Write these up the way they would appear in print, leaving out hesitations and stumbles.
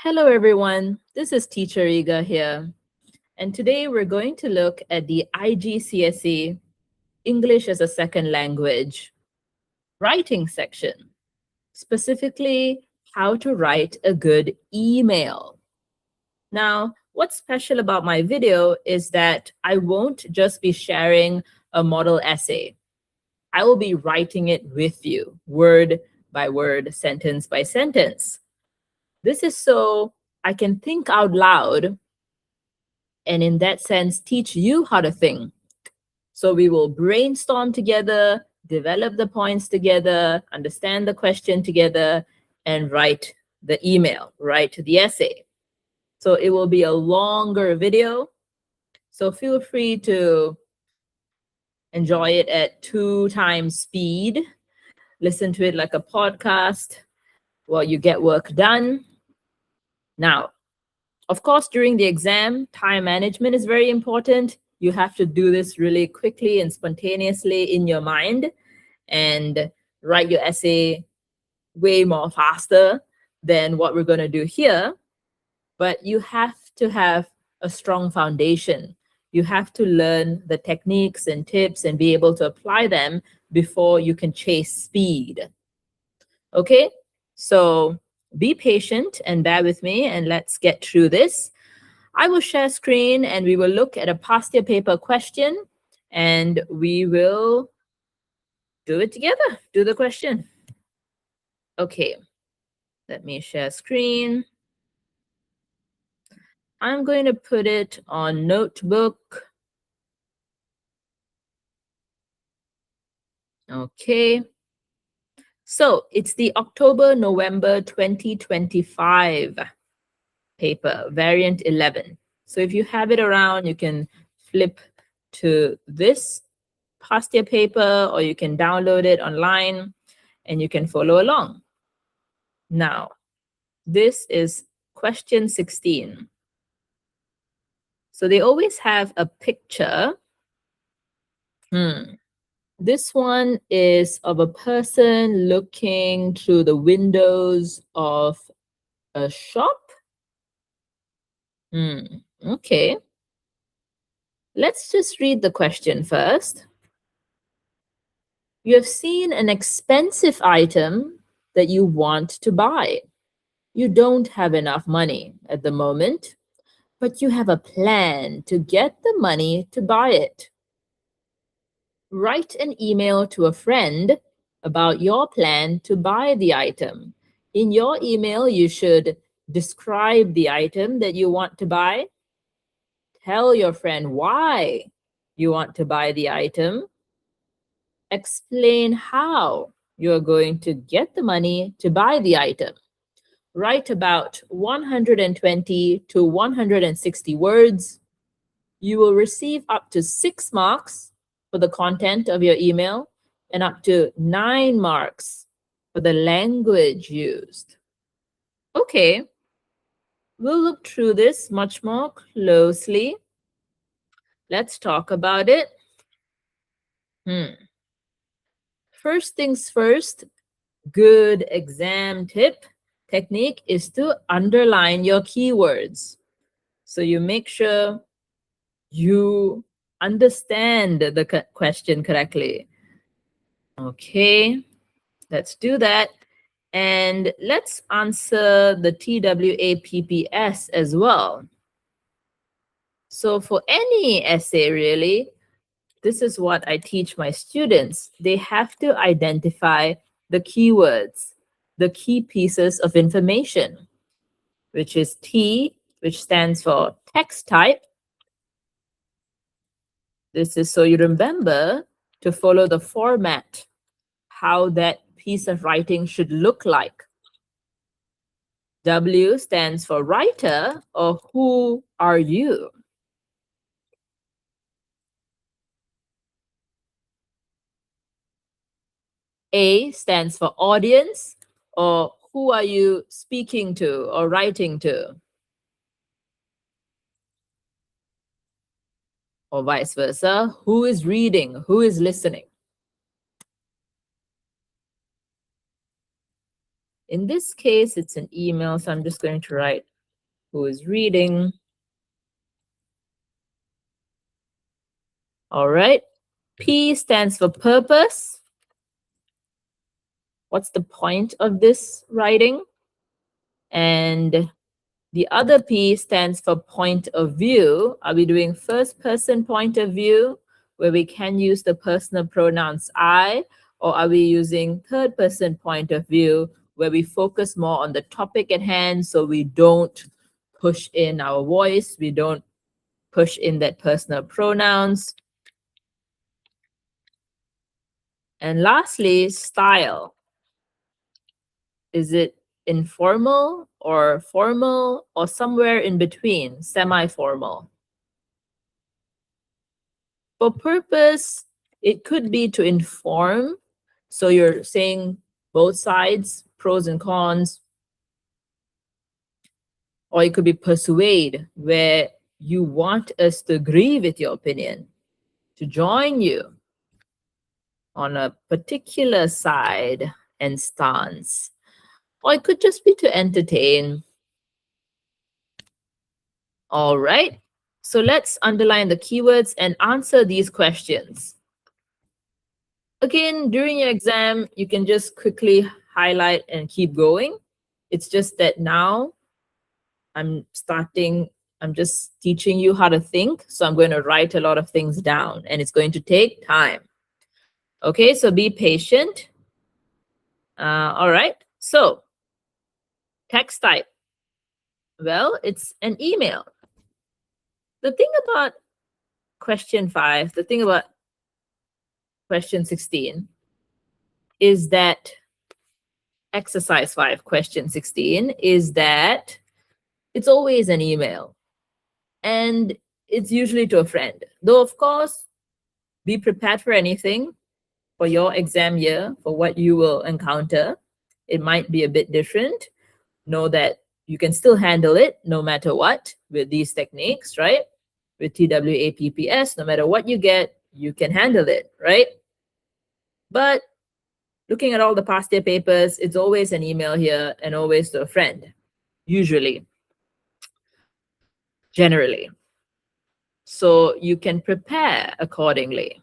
Hello, everyone. This is Teacher Iga here. And today we're going to look at the IGCSE English as a Second Language writing section, specifically how to write a good email. Now, what's special about my video is that I won't just be sharing a model essay. I will be writing it with you, word by word, sentence by sentence. This is so I can think out loud and in that sense, teach you how to think. So we will brainstorm together, develop the points together, understand the question together, and write the email, write the essay. So it will be a longer video. So feel free to enjoy it at 2x speed. Listen to it like a podcast while you get work done. Now, of course, during the exam, time management is very important. You have to do this really quickly and spontaneously in your mind and write your essay way more faster than what we're going to do here. But you have to have a strong foundation. You have to learn the techniques and tips and be able to apply them before you can chase speed. Okay, so be patient and bear with me and let's get through this. I will share screen and we will look at a past year paper question and we will do it together, do the question. Okay, let me share screen. I'm going to put it on notebook. Okay. So it's the October-November 2025 paper, variant 11. So if you have it around, you can flip to this past year paper or you can download it online and you can follow along. Now, this is question 16. So they always have a picture. This one is of a person looking through the windows of a shop. Okay. Let's just read the question first. You have seen an expensive item that you want to buy. You don't have enough money at the moment, but you have a plan to get the money to buy it. Write an email to a friend about your plan to buy the item. In your email, you should describe the item that you want to buy. Tell your friend why you want to buy the item. Explain how you're going to get the money to buy the item. Write about 120 to 160 words. You will receive up to 6 marks for the content of your email and up to 9 marks for the language used. Okay, we'll look through this much more closely. Let's talk about it. First things first, good exam technique is to underline your keywords. So you make sure you understand the question correctly. Okay, let's do that. And let's answer the TWAPPS as well. So for any essay, really, this is what I teach my students. They have to identify the keywords, the key pieces of information, which is T, which stands for text type. This is so you remember to follow the format, how that piece of writing should look like. W stands for writer, or who are you? A stands for audience, or who are you speaking to or writing to? Or vice versa, who is reading, who is listening? In this case, it's an email, so I'm just going to write Who is reading? All right. P stands for purpose. What's the point of this writing? And the other P stands for point of view. Are we doing first person point of view, where we can use the personal pronouns I, or are we using third person point of view, where we focus more on the topic at hand, so we don't push in our voice, we don't push in that personal pronouns? And lastly, style. Is it informal or formal or somewhere in between, semi-formal? For purpose, it could be to inform. So you're saying both sides, pros and cons. Or it could be persuade, where you want us to agree with your opinion, to join you on a particular side and stance. Or it could just be to entertain. All right. So let's underline the keywords and answer these questions. Again, during your exam, you can just quickly highlight and keep going. It's just that now I'm just teaching you how to think. So I'm going to write a lot of things down and it's going to take time. Okay, so be patient. All right. So text type. Well, it's an email. The thing about question 5, the thing about question 16 is that exercise 5, question 16, is that it's always an email and it's usually to a friend. Though, of course, be prepared for anything for your exam year, for what you will encounter. It might be a bit different. Know that you can still handle it no matter what with these techniques, right? With TWAPPS, no matter what you get, you can handle it, right? But looking at all the past year papers, it's always an email here and always to a friend, usually, generally. So you can prepare accordingly.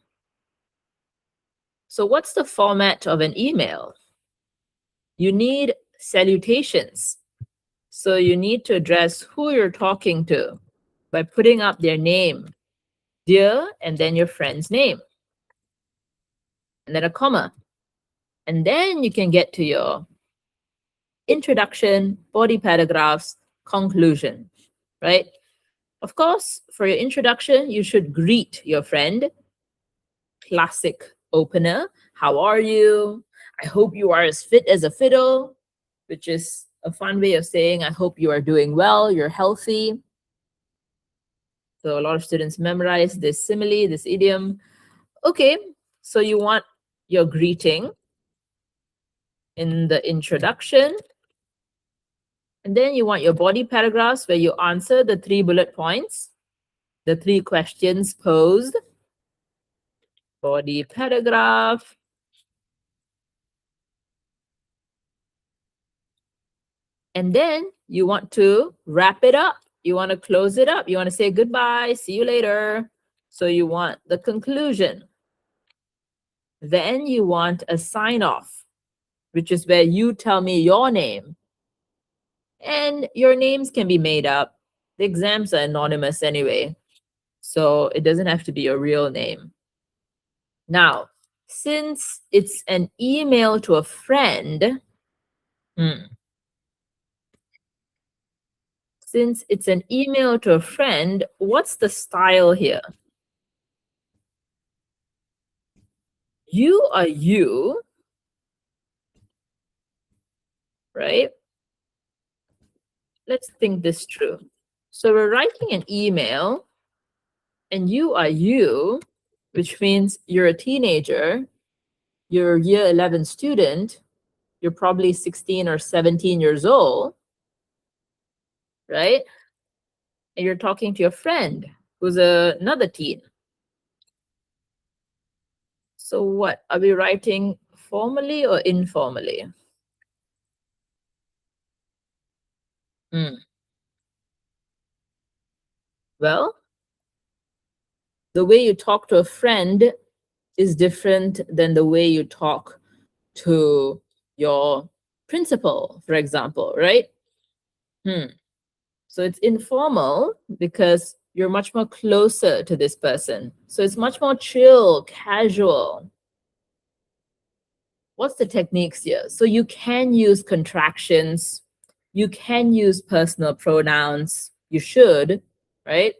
So what's the format of an email? You need salutations. So you need to address who you're talking to by putting up their name, dear, and then your friend's name, and then a comma. And then you can get to your introduction, body paragraphs, conclusion, right? Of course, for your introduction, you should greet your friend. Classic opener. How are you? I hope you are as fit as a fiddle, which is a fun way of saying, I hope you are doing well, you're healthy. So a lot of students memorize this simile, this idiom. Okay, so you want your greeting in the introduction. And then you want your body paragraphs where you answer the 3 bullet points, the 3 questions posed. Body paragraph. And then you want to wrap it up. You want to close it up. You want to say goodbye, see you later. So you want the conclusion. Then you want a sign off, which is where you tell me your name. And your names can be made up. The exams are anonymous anyway, so it doesn't have to be your real name. Now, since it's an email to a friend, since it's an email to a friend, what's the style here? You are you, right? Let's think this through. So we're writing an email, and you are you, which means you're a teenager, you're a year 11 student, you're probably 16 or 17 years old, right? And you're talking to your friend who's another teen. So what, are we writing formally or informally? Well, the way you talk to a friend is different than the way you talk to your principal, for example, right? So it's informal because you're much more closer to this person. So it's much more chill, casual. What's the techniques here? So you can use contractions, you can use personal pronouns, you should, right?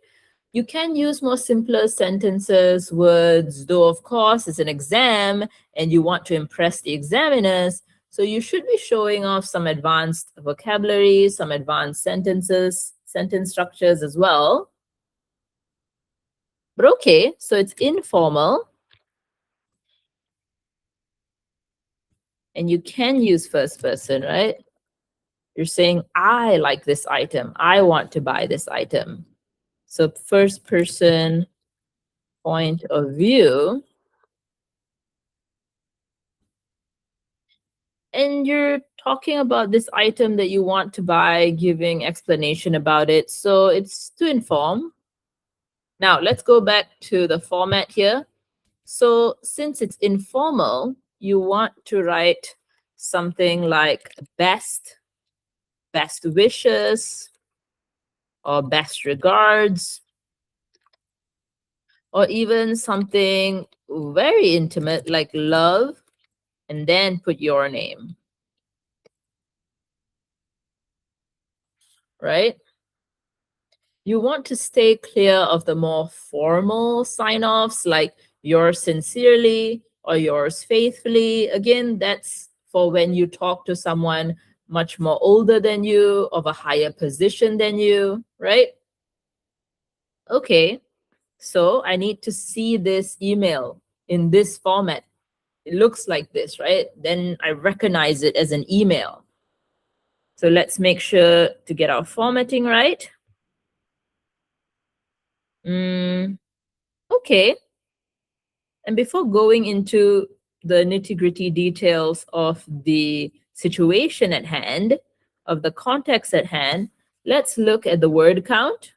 You can use more simpler sentences, words, though, of course, it's an exam and you want to impress the examiners. So you should be showing off some advanced vocabulary, some advanced sentences, sentence structures as well. But okay, so it's informal. And you can use first person, right? You're saying, I like this item. I want to buy this item. So first person point of view. And you're talking about this item that you want to buy, giving explanation about it. So it's to inform. Now let's go back to the format here. So since it's informal, you want to write something like best wishes, or best regards, or even something very intimate like love, and then put your name, right? You want to stay clear of the more formal sign-offs like yours sincerely or yours faithfully. Again, that's for when you talk to someone much more older than you, of a higher position than you, right? Okay, so I need to see this email in this format. It looks like this, right? Then I recognize it as an email. So let's make sure to get our formatting right. Okay. And before going into the nitty-gritty details of the situation at hand, of the context at hand, let's look at the word count.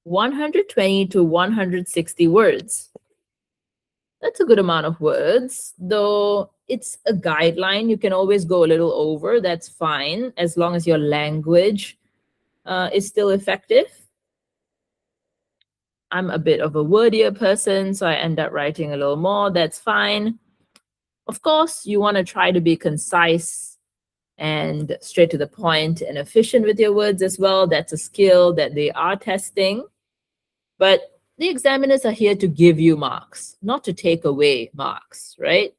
120 to 160 words. That's a good amount of words, though it's a guideline. You can always go a little over. That's fine, as long as your language is still effective. I'm a bit of a wordier person, so I end up writing a little more. That's fine. Of course, you want to try to be concise and straight to the point and efficient with your words as well. That's a skill that they are testing. But the examiners are here to give you marks, not to take away marks, right?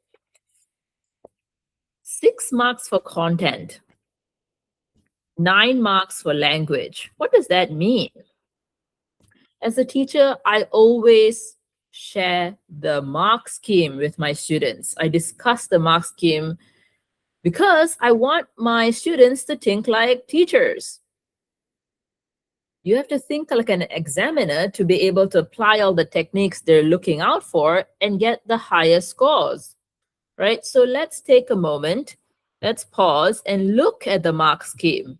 6 marks for content, 9 marks for language. What does that mean? As a teacher, I always share the mark scheme with my students. I discuss the mark scheme because I want my students to think like teachers. You have to think like an examiner to be able to apply all the techniques they're looking out for and get the highest scores, right? So let's take a moment, let's pause and look at the mark scheme.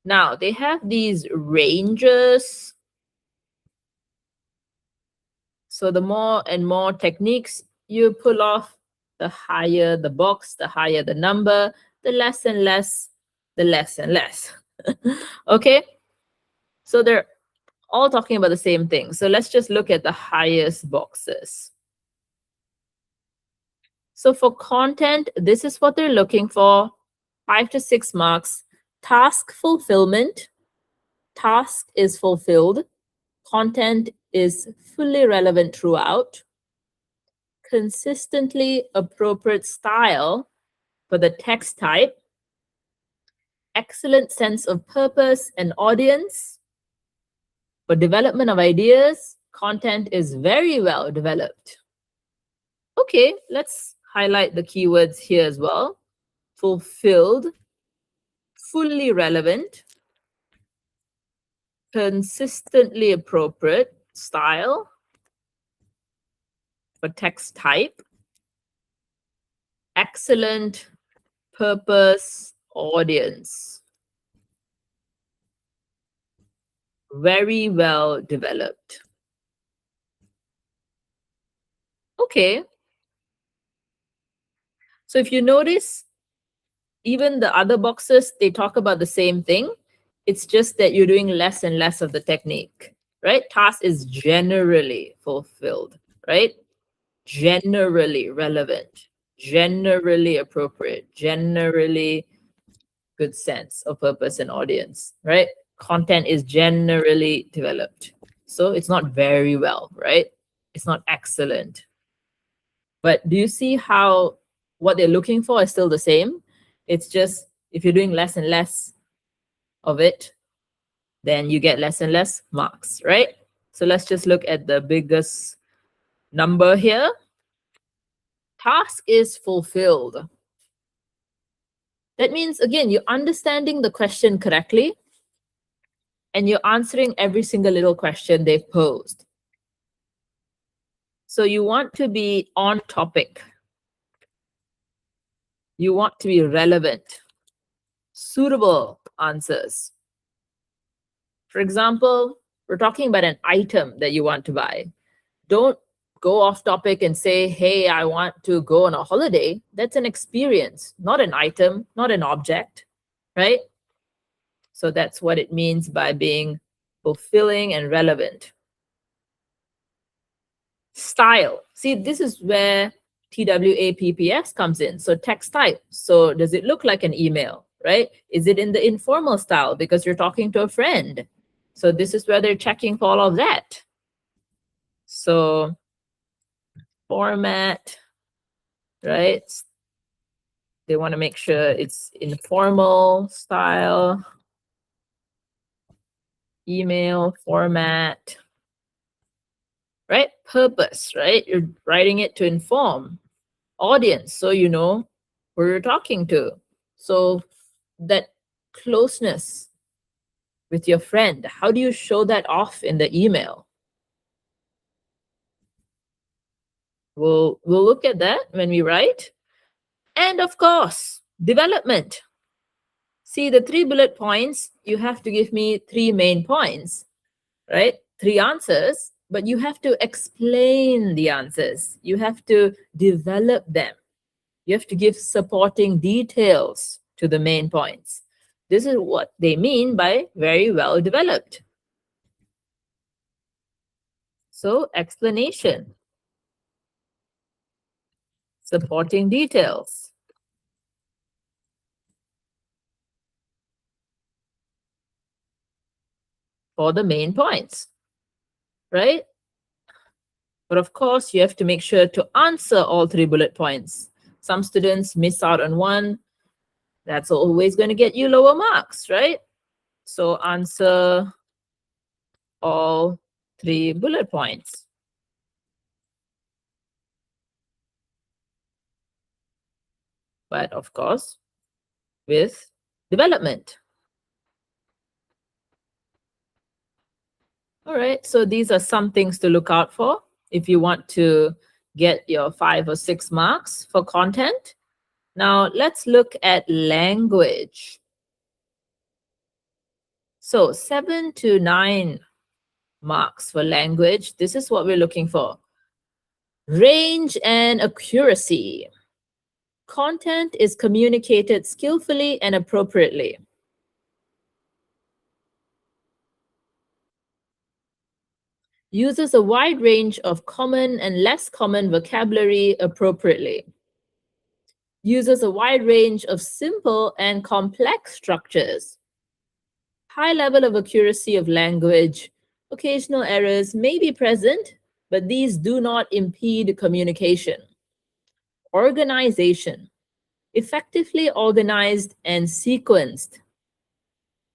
Now, they have these ranges. So the more and more techniques you pull off, the higher the box, the higher the number, the less and less, the less and less. Okay? So they're all talking about the same thing. So let's just look at the highest boxes. So for content, this is what they're looking for. 5 to 6 marks. Task fulfillment. Task is fulfilled. Content is fully relevant throughout. Consistently appropriate style for the text type. Excellent sense of purpose and audience. For development of ideas, content is very well developed. Okay, let's highlight the keywords here as well. Fulfilled, fully relevant, consistently appropriate style for text type, excellent purpose audience. very well developed. Okay. So if you notice, even the other boxes, they talk about the same thing. It's just that you're doing less and less of the technique, right? Task is generally fulfilled, right? Generally relevant, generally appropriate, generally good sense of purpose and audience, right? Content is generally developed. So it's not very well, right? It's not excellent. But do you see how what they're looking for is still the same? It's just if you're doing less and less of it, then you get less and less marks, right? So let's just look at the biggest number here. Task is fulfilled. That means, again, you're understanding the question correctly and you're answering every single little question they've posed. So you want to be on topic. You want to be relevant, suitable answers. For example, we're talking about an item that you want to buy. Don't go off topic and say, hey, I want to go on a holiday. That's an experience, not an item, not an object, right? So that's what it means by being fulfilling and relevant. Style. See, this is where TWAPPS comes in. So text type. So does it look like an email, right? Is it in the informal style because you're talking to a friend? So this is where they're checking for all of that. So format, right? They want to make sure it's informal style, email format, right? Purpose, right? You're writing it to inform audience, so you know who you're talking to. So that closeness with your friend, how do you show that off in the email? We'll look at that when we write. And of course, development. See, the 3 bullet points, you have to give me 3 main points, right? 3 answers, but you have to explain the answers. You have to develop them. You have to give supporting details to the main points. This is what they mean by very well developed. So, explanation, supporting details, for the main points, right? But of course, you have to make sure to answer all 3 bullet points. Some students miss out on one. That's always going to get you lower marks, right? So answer all 3 bullet points. But of course, with development. All right, so these are some things to look out for if you want to get your 5 or 6 marks for content. Now let's look at language. So 7 to 9 marks for language. This is what we're looking for. Range and accuracy. Content is communicated skillfully and appropriately. Uses a wide range of common and less common vocabulary appropriately. Uses a wide range of simple and complex structures. High level of accuracy of language. Occasional errors may be present, but these do not impede communication. Organization. Effectively organized and sequenced.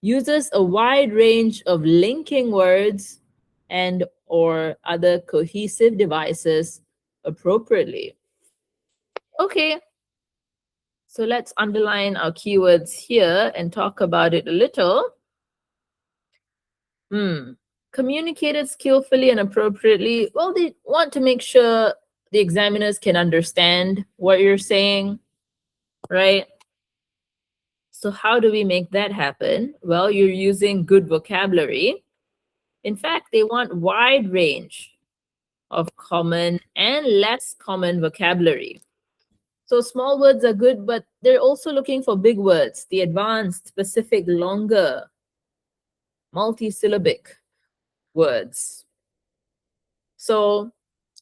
Uses a wide range of linking words and or other cohesive devices appropriately. Okay, so let's underline our keywords here and talk about it a little. Communicated skillfully and appropriately. Well, they want to make sure the examiners can understand what you're saying, right? So how do we make that happen? Well, you're using good vocabulary. In fact, they want wide range of common and less common vocabulary. So small words are good, but they're also looking for big words, the advanced, specific, longer, multi-syllabic words. So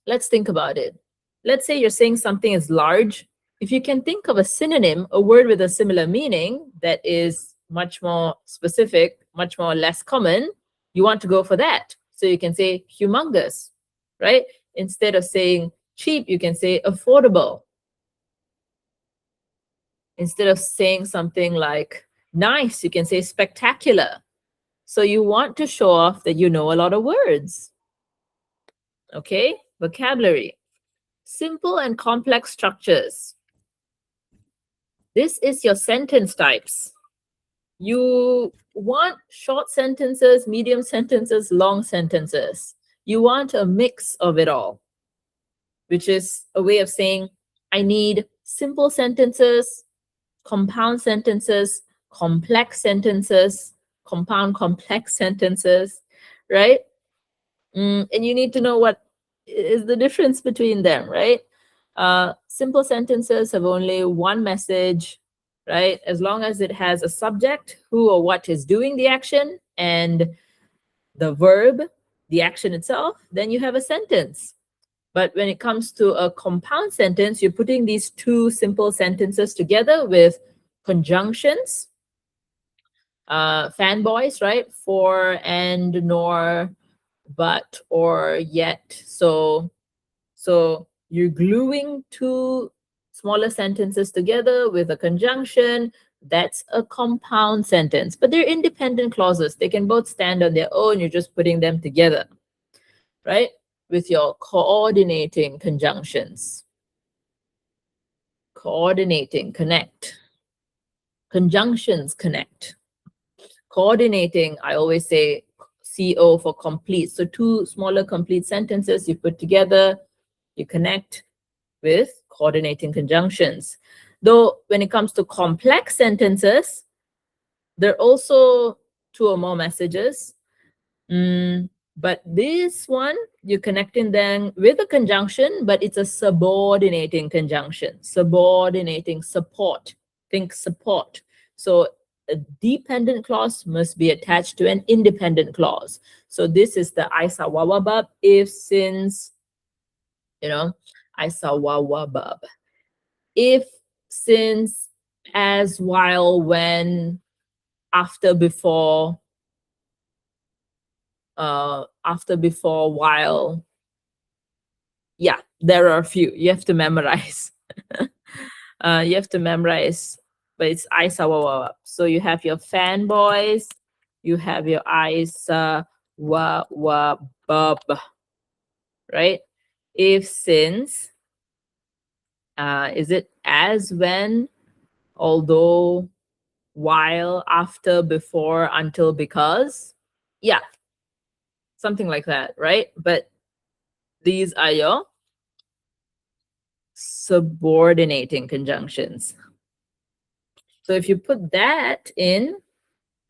let's think about it. Let's say you're saying something is large. If you can think of a synonym, a word with a similar meaning that is much more specific, much more less common, you want to go for that. So you can say humongous, right? Instead of saying cheap, you can say affordable. Instead of saying something like nice, you can say spectacular. So you want to show off that you know a lot of words. Okay, vocabulary. Simple and complex structures. This is your sentence types. You want short sentences, medium sentences, long sentences. You want a mix of it all, which is a way of saying, I need simple sentences, compound sentences, complex sentences, compound complex sentences, right? And you need to know what is the difference between them, right? Simple sentences have only one message, right? As long as it has a subject, who or what is doing the action, and the verb, the action itself, then you have a sentence. But when it comes to a compound sentence, you're putting these two simple sentences together with conjunctions, fanboys, right? For, and, nor, but, or, yet. So you're gluing two smaller sentences together with a conjunction. That's a compound sentence, but they're independent clauses. They can both stand on their own. You're just putting them together, right? With your coordinating conjunctions. Coordinating, connect. Conjunctions, connect. Coordinating, I always say CO for complete. So two smaller complete sentences you put together, you connect with coordinating conjunctions. Though when it comes to complex sentences, there are also two or more messages. But this one, you're connecting them with a conjunction, but it's a subordinating conjunction. Subordinating, support. Think support. So a dependent clause must be attached to an independent clause. So this is the Isa wawabab, if, since, Isa wawabab. If, since, as, while, when, after, before, while. Yeah, there are a few. You have to memorize. You have to memorize, but it's Isa. So you have your fanboys, you have your Isa bub, right? If, since, is it as, when, although, while, after, before, until, because? Yeah, something like that, right? But these are your subordinating conjunctions. So if you put that in,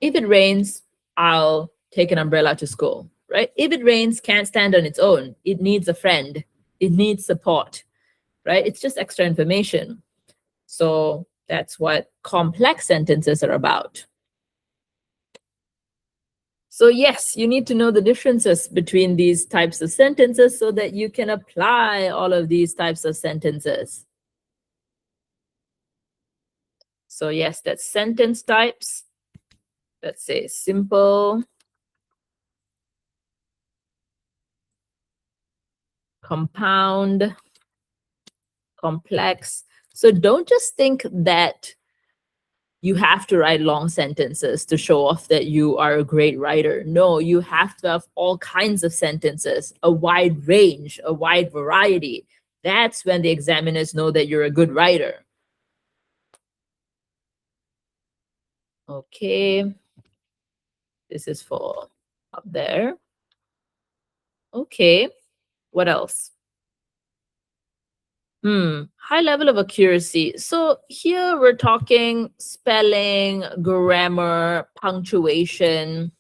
if it rains, I'll take an umbrella to school, right? If it rains, can't stand on its own. It needs a friend. It needs support, right? It's just extra information. So that's what complex sentences are about. So yes, you need to know the differences between these types of sentences so that you can apply all of these types of sentences. So yes, that's sentence types. Let's say simple, compound, complex. So don't just think that you have to write long sentences to show off that you are a great writer. No, you have to have all kinds of sentences, a wide range, a wide variety. That's when the examiners know that you're a good writer. Okay. This is for up there. Okay. What else? High level of accuracy. So here we're talking spelling, grammar, punctuation.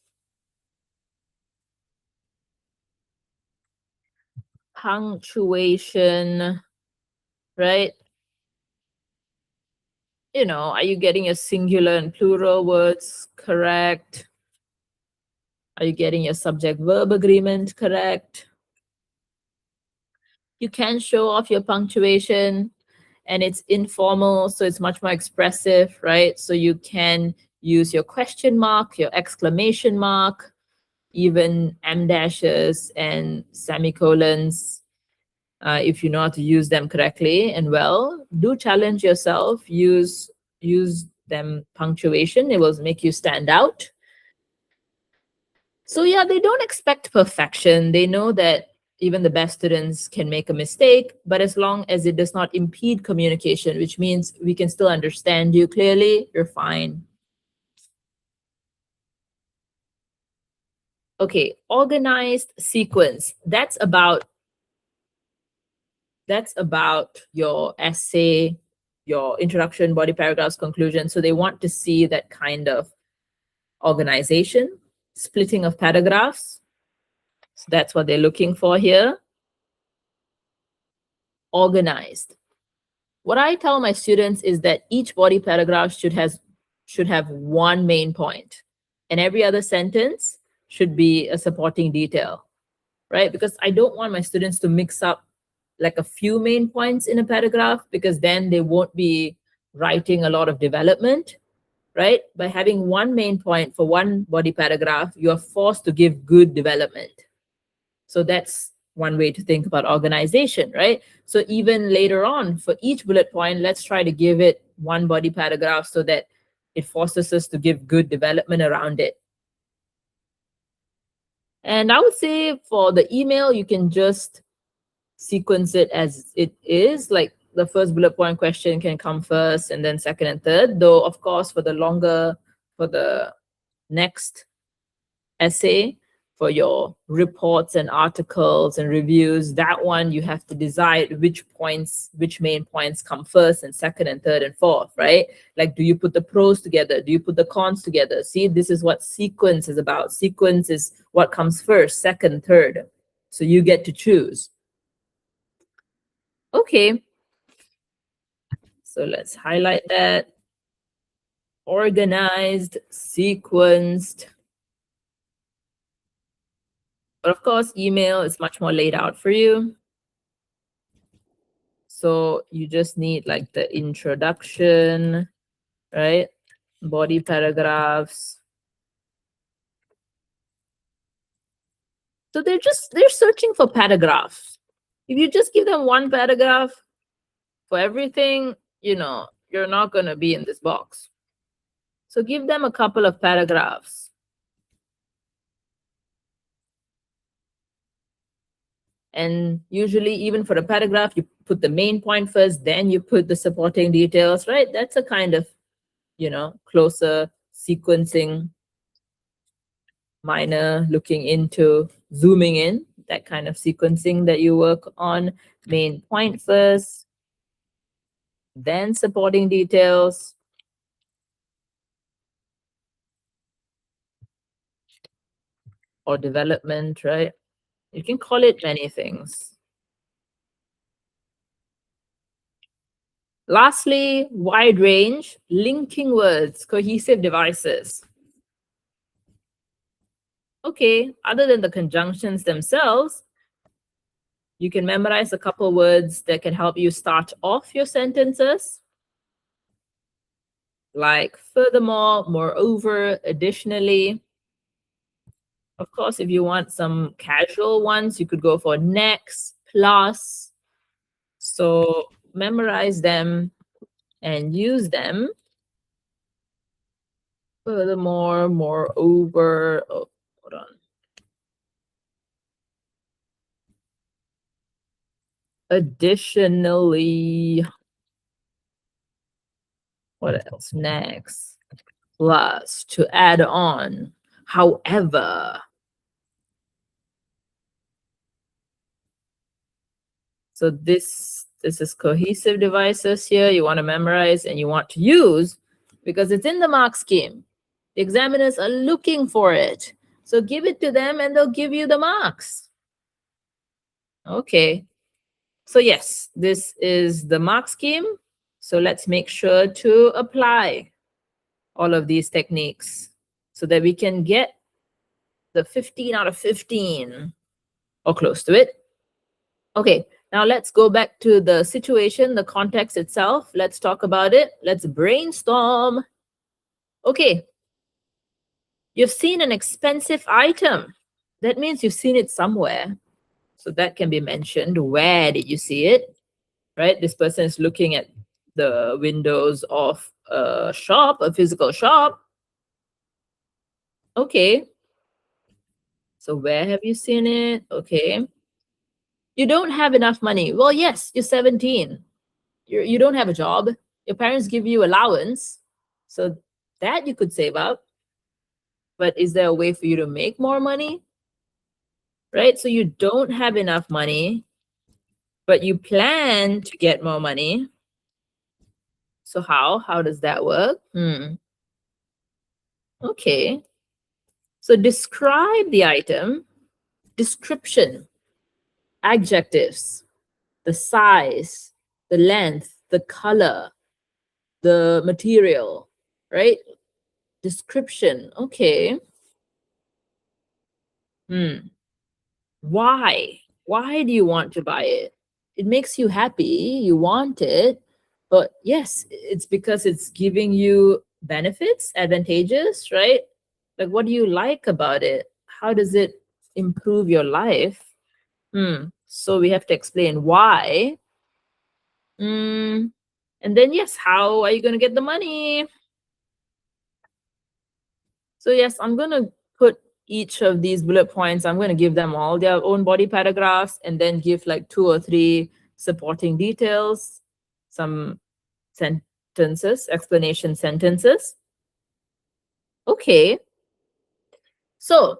punctuation, right? Are you getting your singular and plural words correct? Are you getting your subject-verb agreement correct? You can show off your punctuation, and it's informal, so it's much more expressive, right? So you can use your question mark, your exclamation mark, even em dashes and semicolons. If you know how to use them correctly and well, do challenge yourself. Use them punctuation. It will make you stand out. So yeah, they don't expect perfection. They know that even the best students can make a mistake, but as long as it does not impede communication, which means we can still understand you clearly, you're fine. Okay, organized sequence. That's about your essay, your introduction, body paragraphs, conclusion. So they want to see that kind of organization, splitting of paragraphs. So that's what they're looking for here. Organized. What I tell my students is that each body paragraph should have one main point, and every other sentence should be a supporting detail, right? Because I don't want my students to mix up like a few main points in a paragraph, because then they won't be writing a lot of development, right? By having one main point for one body paragraph, you're forced to give good development. So that's one way to think about organization, right? So even later on, for each bullet point, let's try to give it one body paragraph so that it forces us to give good development around it. And I would say for the email, you can just sequence it as it is. Like the first bullet point question can come first, and then second and third. Though, of course, for the next essay, for your reports and articles and reviews, that one you have to decide which main points come first and second and third and fourth, right? Like, do you put the pros together? Do you put the cons together? See, this is what sequence is about. Sequence is what comes first, second, third. So you get to choose. Okay, so let's highlight that. Organized, sequenced. But of course, email is much more laid out for you. So you just need like the introduction, right? Body paragraphs. So they're searching for paragraphs. If you just give them one paragraph for everything, you're not going to be in this box. So give them a couple of paragraphs. And usually, even for a paragraph, you put the main point first, then you put the supporting details, right? That's a kind of, closer sequencing, minor looking into, zooming in, that kind of sequencing that you work on. Main point first, then supporting details. Or development, right? You can call it many things. Lastly, wide range, linking words, cohesive devices. Okay, other than the conjunctions themselves, you can memorize a couple words that can help you start off your sentences. Like furthermore, moreover, additionally. Of course, if you want some casual ones, you could go for next, plus. So memorize them and use them. Furthermore, moreover, oh, hold on. Additionally, what else? Next, plus, to add on. However. So this is cohesive devices here. You want to memorize and you want to use because it's in the mark scheme. The examiners are looking for it. So give it to them and they'll give you the marks. Okay. So yes, this is the mark scheme. So let's make sure to apply all of these techniques so that we can get the 15 out of 15 or close to it. Okay, now let's go back to the situation, the context itself. Let's talk about it. Let's brainstorm. Okay, you've seen an expensive item. That means you've seen it somewhere. So that can be mentioned. Where did you see it? Right? This person is looking at the windows of a shop, a physical shop. Okay. So where have you seen it? Okay. You don't have enough money. Well, yes, you're 17. You don't have a job. Your parents give you allowance. So that you could save up. But is there a way for you to make more money? Right? So you don't have enough money, but you plan to get more money. So how? How does that work? Okay. So describe the item. Description, adjectives, the size, the length, the color, the material, right? Description. Okay. Why? Why do you want to buy it? It makes you happy. You want it. But yes, it's because it's giving you benefits, advantages, right? Like, what do you like about it? How does it improve your life? So we have to explain why. And then, yes, how are you going to get the money? So, yes, I'm going to put each of these bullet points, I'm going to give them all their own body paragraphs and then give like 2 or 3 supporting details, some sentences, explanation sentences. Okay. So,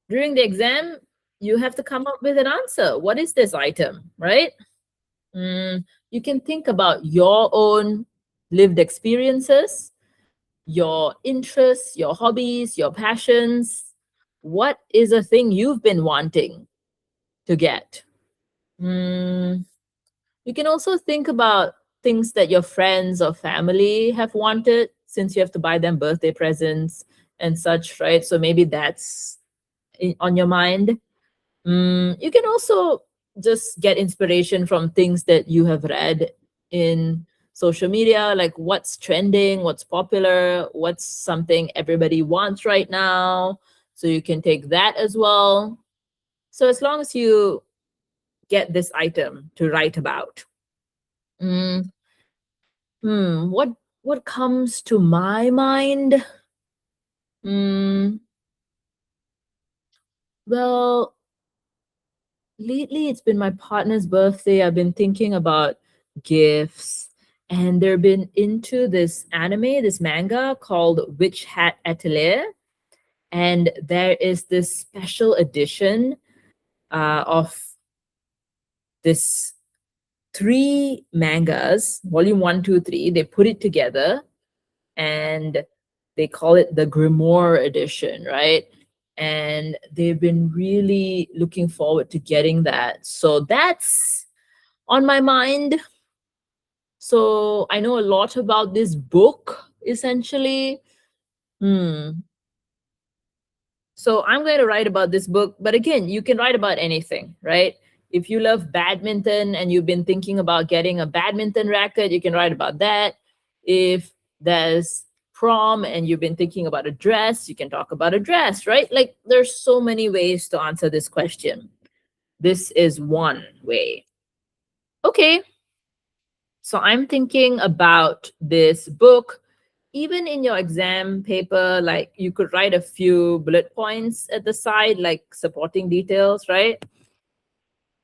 during the exam, you have to come up with an answer. What is this item, right? You can think about your own lived experiences, your interests, your hobbies, your passions. What is a thing you've been wanting to get? You can also think about things that your friends or family have wanted since you have to buy them birthday presents and such, right? So maybe that's on your mind. You can also just get inspiration from things that you have read in social media, like what's trending, what's popular, what's something everybody wants right now. So you can take that as well. So as long as you get this item to write about. Mm, what comes to my mind? Mm, well, lately it's been my partner's birthday. I've been thinking about gifts, and they've been into this anime, this manga called Witch Hat Atelier. And there is this special edition of this 3 mangas, volume 1, 2, 3. They put it together and they call it the Grimoire edition, right? And they've been really looking forward to getting that. So that's on my mind. So I know a lot about this book, essentially. Hmm. So I'm going to write about this book, but again, you can write about anything, right? If you love badminton and you've been thinking about getting a badminton racket, you can write about that. If there's prom and you've been thinking about a dress, you can talk about a dress, right? Like there's so many ways to answer this question. This is one way. Okay, so I'm thinking about this book. Even in your exam paper, like you could write a few bullet points at the side, like supporting details, right?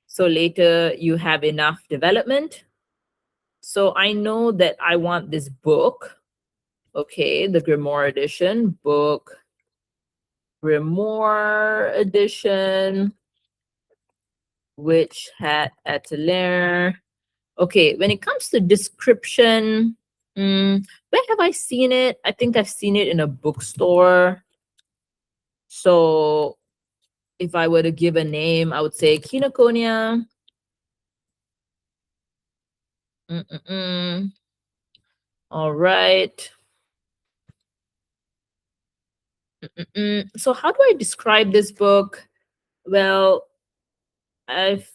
So later you have enough development. So I know that I want this book. Okay, the Grimoire edition, book, Grimoire edition, Witch Hat Atelier. Okay, when it comes to description, where have I seen it? I think I've seen it in a bookstore. So if I were to give a name, I would say Kinokuniya. All right. So how do I describe this book? Well, I've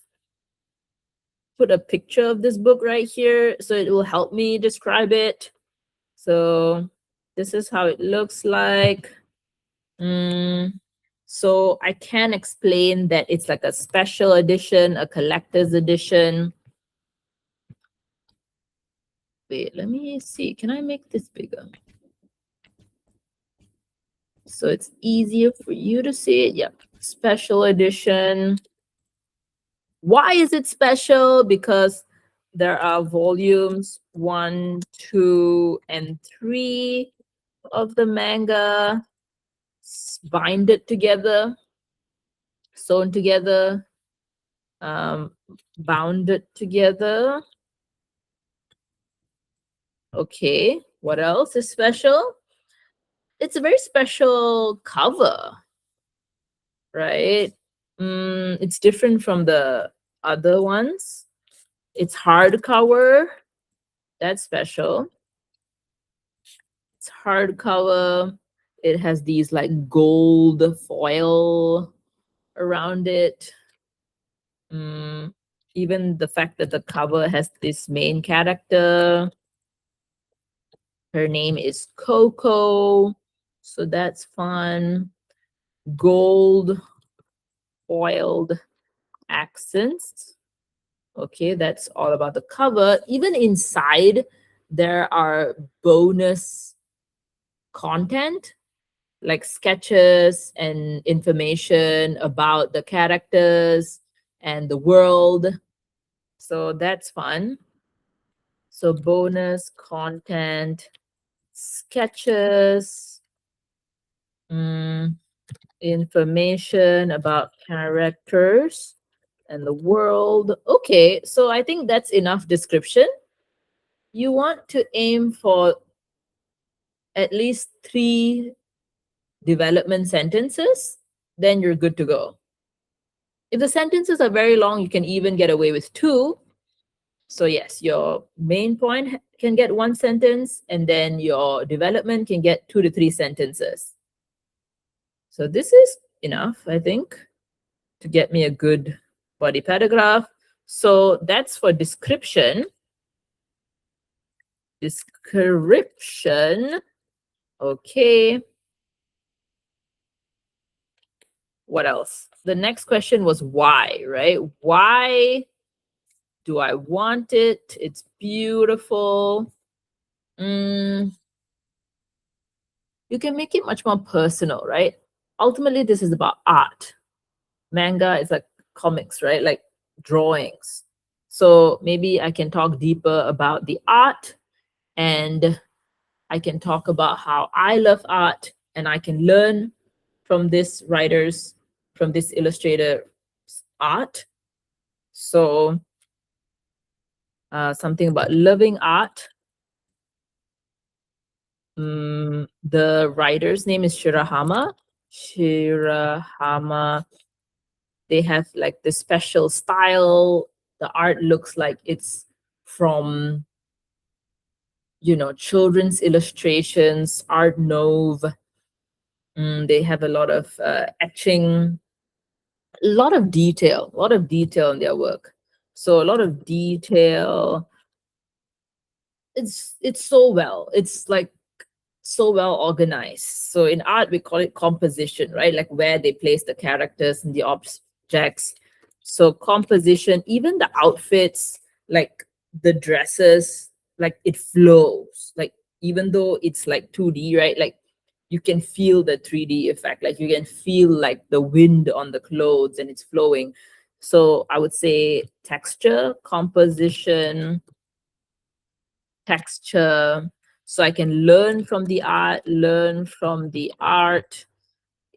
put a picture of this book right here, so it will help me describe it. So this is how it looks like. So I can explain that it's like a special edition, a collector's edition. Wait, let me see. Can I make this bigger? So it's easier for you to see it. Yep. Special edition. Why is it special? Because there are volumes 1, 2, and 3 of the manga binded together, sewn together, bounded together. Okay, what else is special? It's a very special cover, right? It's different from the other ones. It's hardcover. That's special. It's hardcover. It has these like gold foil around it. Even the fact that the cover has this main character. Her name is Coco. So that's fun. Gold foiled accents. Okay, that's all about the cover. Even inside, there are bonus content like sketches and information about the characters and the world. So that's fun. So bonus content, sketches, information about characters and the world. Okay, so I think that's enough description. You want to aim for at least 3 development sentences, then you're good to go. If the sentences are very long, you can even get away with 2. So yes, your main point can get 1 sentence, and then your development can get 2 to 3 sentences. So this is enough, I think, to get me a good body paragraph. So that's for description. Description. Okay. What else? The next question was why, right? Why do I want it? It's beautiful. You can make it much more personal, right? Ultimately, this is about art. Manga is like comics, right? Like drawings. So maybe I can talk deeper about the art, and I can talk about how I love art, and I can learn from this writer's, from this illustrator's art. So something about loving art. The writer's name is Shirahama. Shirahama. They have like this special style. The art looks like it's from, children's illustrations, Art Nouveau. They have a lot of etching, a lot of detail in their work. So a lot of detail. It's so well. It's like so well organized. So in art, we call it composition, right? Like where they place the characters and the objects. So composition, even the outfits, like the dresses, like it flows. Like even though it's like 2D, right? Like you can feel the 3D effect. Like you can feel like the wind on the clothes and it's flowing. So I would say texture, composition, texture. So I can learn from the art, learn from the art.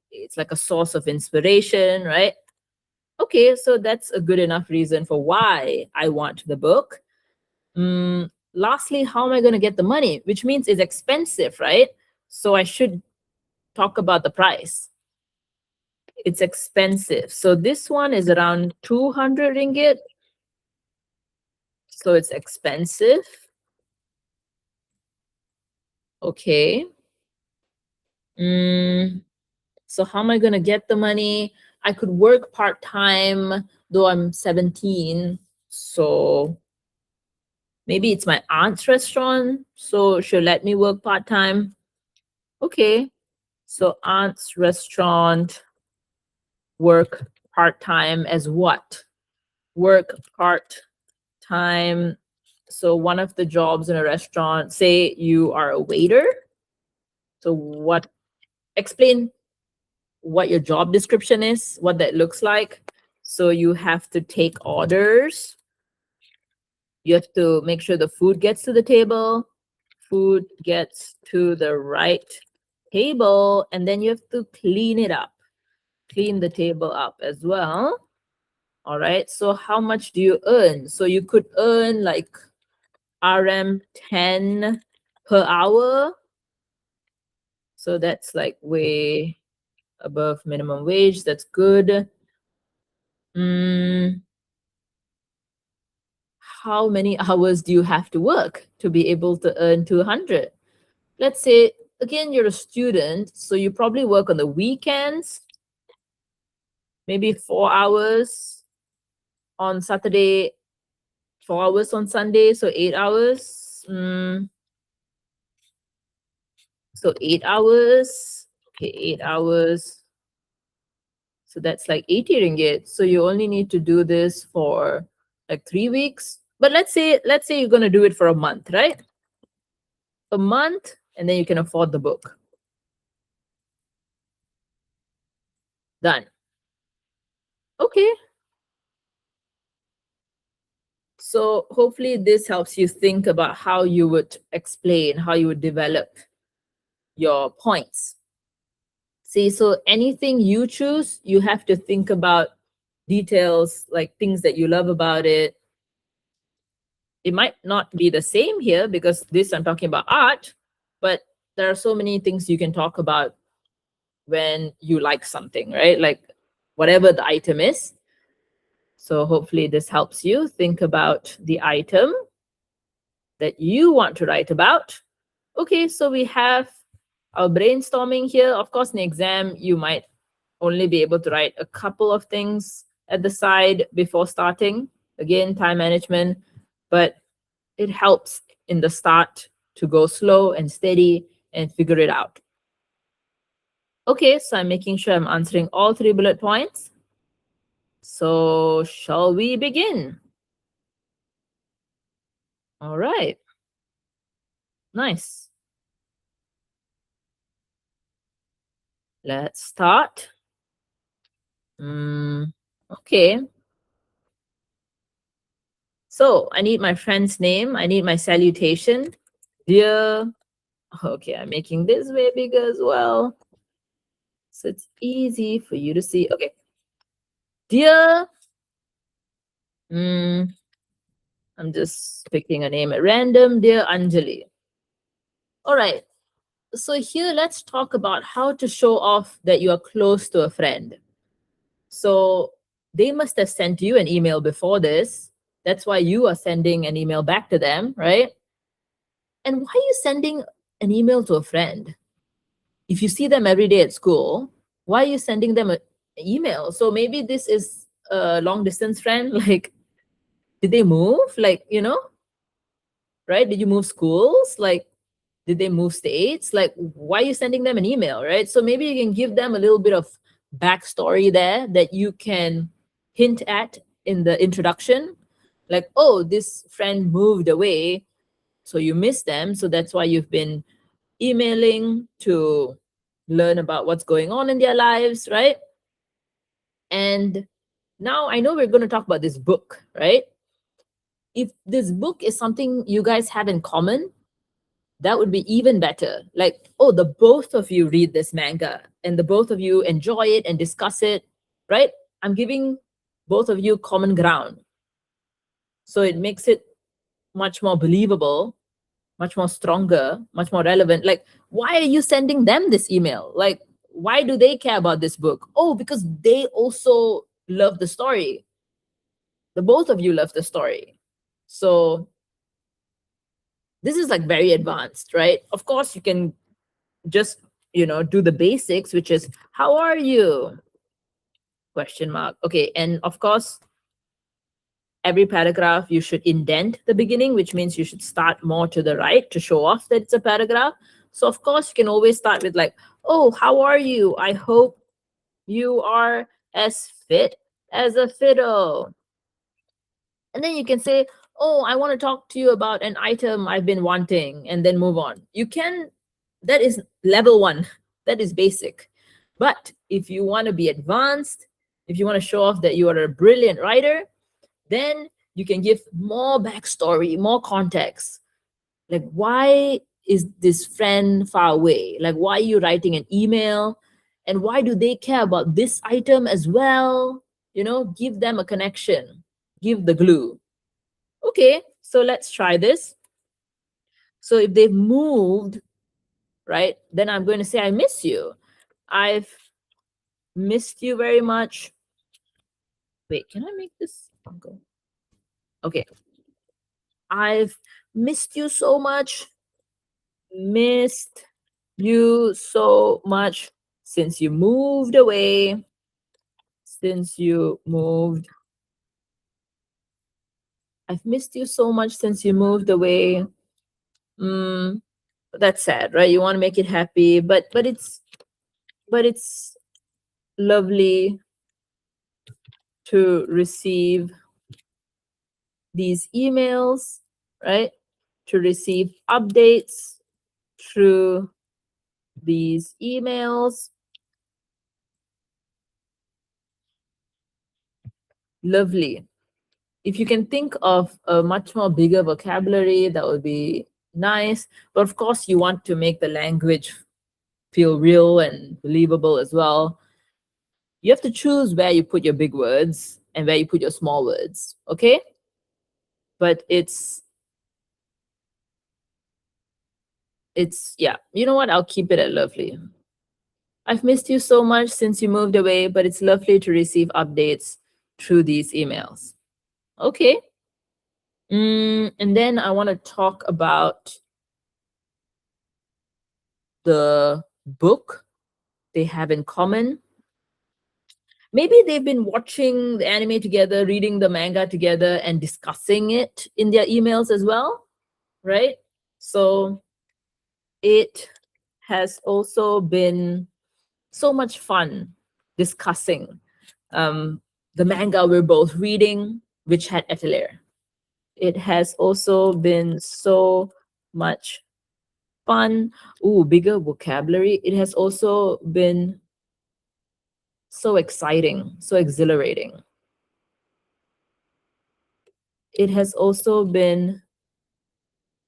It's like a source of inspiration, right? Okay, so that's a good enough reason for why I want the book. Lastly, how am I going to get the money? Which means it's expensive, right? So I should talk about the price. It's expensive. So this one is around 200 ringgit. So it's expensive. Okay. So how am I going to get the money? I could work part-time, though I'm 17. So maybe it's my aunt's restaurant, so she'll let me work part-time. Okay. So aunt's restaurant, work part-time as what? Work part-time. So one of the jobs in a restaurant, say you are a waiter. So explain what your job description is, what that looks like. So you have to take orders. You have to make sure the food gets to the table. Food gets to the right table, and then you have to clean it up. Clean the table up as well. All right. So how much do you earn? So you could earn like RM 10 per hour. So that's like way above minimum wage. That's good. How many hours do you have to work to be able to earn 200? Let's say, again, you're a student, so you probably work on the weekends, maybe 4 hours on Saturday, 4 hours on Sunday, so 8 hours. So 8 hours. Okay, 8 hours. So that's like 80 ringgit. So you only need to do this for like 3 weeks. But let's say you're gonna do it for a month, right? A month, and then you can afford the book. Done. Okay. So hopefully this helps you think about how you would explain, how you would develop your points. See, so anything you choose, you have to think about details, like things that you love about it. It might not be the same here because this I'm talking about art, but there are so many things you can talk about when you like something, right? Like whatever the item is. So hopefully this helps you think about the item that you want to write about. Okay, so we have our brainstorming here. Of course, in the exam, you might only be able to write a couple of things at the side before starting. Again, time management, but it helps in the start to go slow and steady and figure it out. Okay, so I'm making sure I'm answering all 3 bullet points. So shall we begin? All right. Nice. Let's start. Okay. So I need my friend's name. I need my salutation. Dear. Okay, I'm making this way bigger as well, so it's easy for you to see. Okay. Dear. I'm just picking a name at random. Dear Anjali. All right. So here, let's talk about how to show off that you are close to a friend. So they must have sent you an email before this. That's why you are sending an email back to them, right? And why are you sending an email to a friend? If you see them every day at school, why are you sending them an email? So maybe this is a long distance friend. Like, did they move? Like, right? Did you move schools? Like, did they move states? Like, why are you sending them an email, right? So maybe you can give them a little bit of backstory there that you can hint at in the introduction. Like, oh, this friend moved away, so you miss them. So that's why you've been emailing to learn about what's going on in their lives, right? And now I know we're going to talk about this book, right? If this book is something you guys have in common, that would be even better. Like, oh, the both of you read this manga and the both of you enjoy it and discuss it, right? I'm giving both of you common ground. So it makes it much more believable, much more stronger, much more relevant. Like, why are you sending them this email? Like, why do they care about this book? Oh, because they also love the story. The both of you love the story. So this is like very advanced, right? Of course, you can just, do the basics, which is, how are you? Question mark. Okay. And of course, every paragraph you should indent the beginning, which means you should start more to the right to show off that it's a paragraph. So of course, you can always start with like, oh, how are you? I hope you are as fit as a fiddle. And then you can say, oh, I want to talk to you about an item I've been wanting, and then move on. You can, that is level one, that is basic. But if you want to be advanced, if you want to show off that you are a brilliant writer, then you can give more backstory, more context. Like, why is this friend far away? Like, why are you writing an email? And why do they care about this item as well? Give them a connection, give the glue. Okay, so let's try this. So if they've moved, right, then I'm going to say, I miss you. I've missed you very much. Wait, can I make this? Okay. I've missed you so much. Missed you so much since you moved away. Since you moved. I've missed you so much since you moved away. That's sad, right? You want to make it happy, but it's lovely to receive these emails, right? To receive updates through these emails. Lovely. If you can think of a much more bigger vocabulary, that would be nice. But of course, you want to make the language feel real and believable as well. You have to choose where you put your big words and where you put your small words, okay? But it's yeah, you know what? I'll keep it at lovely. I've missed you so much since you moved away, but it's lovely to receive updates through these emails. Okay. And then I want to talk about the book they have in common. Maybe they've been watching the anime together, reading the manga together, and discussing it in their emails as well, right? So it has also been so much fun discussing the manga we're both reading, which had Atelier. It has also been so much fun. Ooh, bigger vocabulary. It has also been so exciting, so exhilarating. It has also been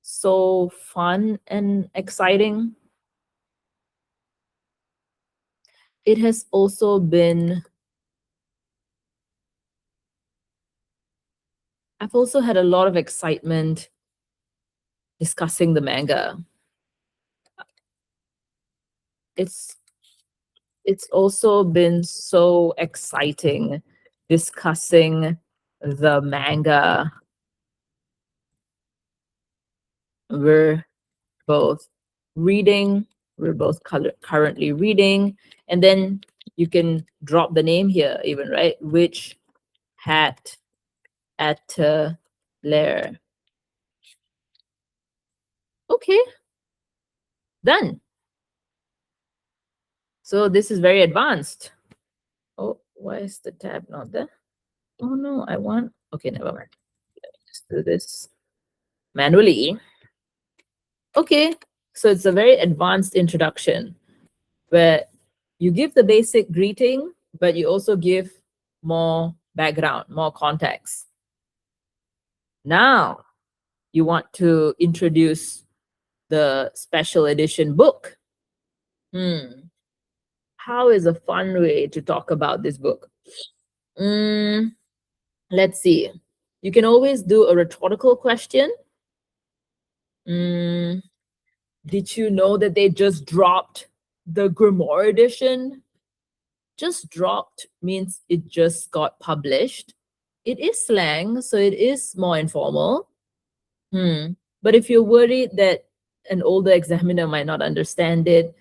so fun and exciting. It has also been, I've also had a lot of excitement discussing the manga. It's also been so exciting discussing the manga we're both reading. We're both currently reading. And then you can drop the name here even, right? Which hat at Lair. Okay, done. So this is very advanced. Oh, why is the tab not there? Oh no, I want, okay, never mind. Let me just do this manually. Okay, so it's a very advanced introduction where you give the basic greeting, but you also give more background, more context. Now you want to introduce the special edition book. How is a fun way to talk about this book? Let's see. You can always do a rhetorical question. Did you know that they just dropped the Grimoire edition? Just dropped means it just got published. It is slang, so it is more informal. But if you're worried that an older examiner might not understand it,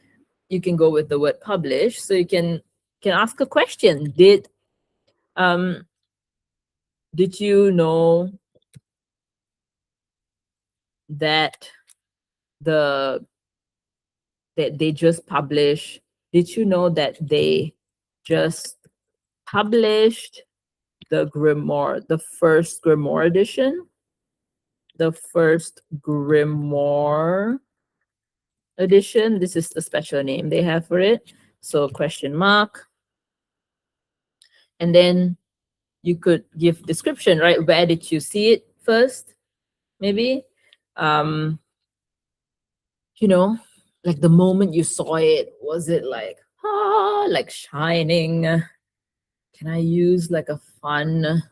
you can go with the word publish. So you can ask a question. Um did you know that the that they just published? Did you know that they just published the Grimoire, the first Grimoire edition? The first Grimoire edition. This is the special name they have for it. So question mark. And then you could give description, right? Where did you see it first? Maybe. Um, you know, like the moment you saw it, was it like shining? Can I use like a fun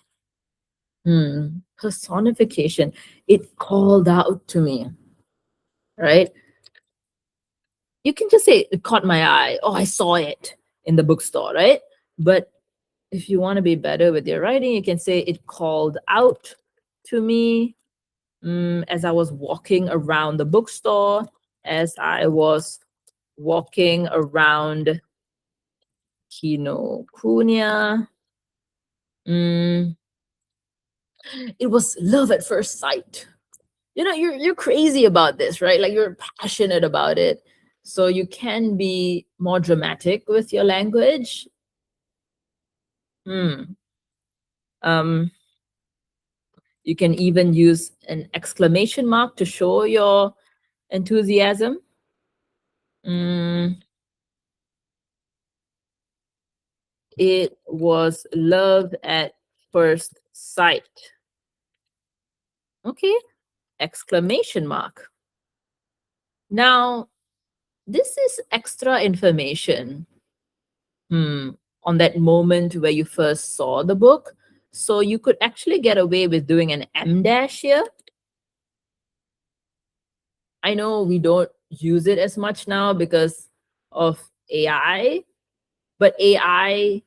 personification? It called out to me, right? You can just say it caught my eye. Oh, I saw it in the bookstore, right? But if you want to be better with your writing, you can say it called out to me as I was walking around the bookstore, as I was walking around Kinokuniya. It was love at first sight. You're crazy about this, right? Like you're passionate about it. So you can be more dramatic with your language. Hmm. Um, you can even use an exclamation mark to show your enthusiasm. Mm, it was love at first sight. Okay, exclamation mark. Now, this is extra information on that moment where you first saw the book. So you could actually get away with doing an M dash here. I know we don't use it as much now because of AI, but AI